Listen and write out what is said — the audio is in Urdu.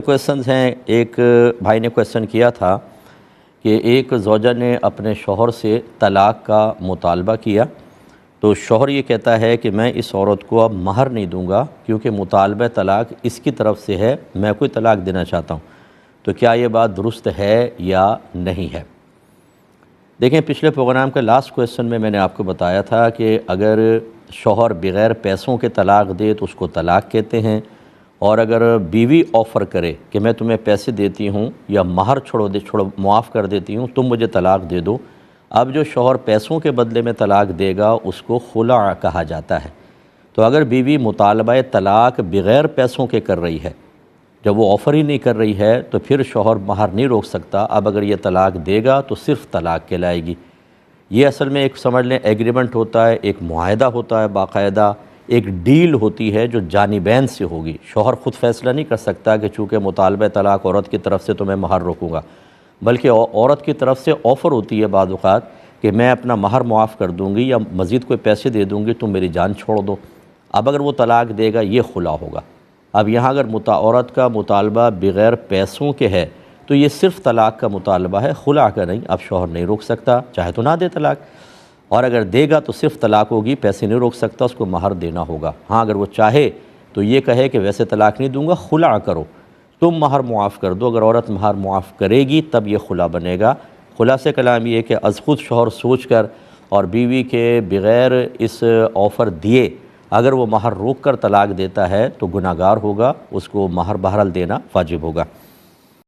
کویسچنز ہیں۔ ایک بھائی نے کویسچن کیا تھا کہ ایک زوجہ نے اپنے شوہر سے طلاق کا مطالبہ کیا، تو شوہر یہ کہتا ہے کہ میں اس عورت کو اب مہر نہیں دوں گا کیونکہ مطالبہ طلاق اس کی طرف سے ہے، میں کوئی طلاق دینا چاہتا ہوں، تو کیا یہ بات درست ہے یا نہیں ہے؟ دیکھیں، پچھلے پروگرام کے لاسٹ کویسچن میں نے آپ کو بتایا تھا کہ اگر شوہر بغیر پیسوں کے طلاق دے تو اس کو طلاق کہتے ہیں، اور اگر بیوی آفر کرے کہ میں تمہیں پیسے دیتی ہوں یا مہر چھوڑو معاف کر دیتی ہوں، تم مجھے طلاق دے دو، اب جو شوہر پیسوں کے بدلے میں طلاق دے گا اس کو خلع کہا جاتا ہے۔ تو اگر بیوی مطالبہ طلاق بغیر پیسوں کے کر رہی ہے، جب وہ آفر ہی نہیں کر رہی ہے، تو پھر شوہر مہر نہیں روک سکتا، اب اگر یہ طلاق دے گا تو صرف طلاق کہلائے گی۔ یہ اصل میں ایک سمجھ لیں ایگریمنٹ ہوتا ہے، ایک معاہدہ ہوتا ہے، باقاعدہ ایک ڈیل ہوتی ہے جو جانبین سے ہوگی۔ شوہر خود فیصلہ نہیں کر سکتا کہ چونکہ مطالبہ طلاق عورت کی طرف سے تو میں مہر روکوں گا، بلکہ عورت کی طرف سے آفر ہوتی ہے بعض اوقات کہ میں اپنا مہر معاف کر دوں گی یا مزید کوئی پیسے دے دوں گی، تم میری جان چھوڑ دو۔ اب اگر وہ طلاق دے گا یہ خلع ہوگا۔ اب یہاں اگر عورت کا مطالبہ بغیر پیسوں کے ہے تو یہ صرف طلاق کا مطالبہ ہے، خلع کا نہیں۔ اب شوہر نہیں روک سکتا، چاہے تو نہ دے طلاق، اور اگر دے گا تو صرف طلاق ہوگی، پیسے نہیں روک سکتا، اس کو مہر دینا ہوگا۔ ہاں، اگر وہ چاہے تو یہ کہے کہ ویسے طلاق نہیں دوں گا، خلع کرو، تم مہر معاف کر دو۔ اگر عورت مہر معاف کرے گی تب یہ خلع بنے گا۔ خلاصہ کلام یہ کہ از خود شوہر سوچ کر اور بیوی کے بغیر اس آفر دیے اگر وہ مہر روک کر طلاق دیتا ہے تو گناہگار ہوگا، اس کو مہر بہرحال دینا واجب ہوگا۔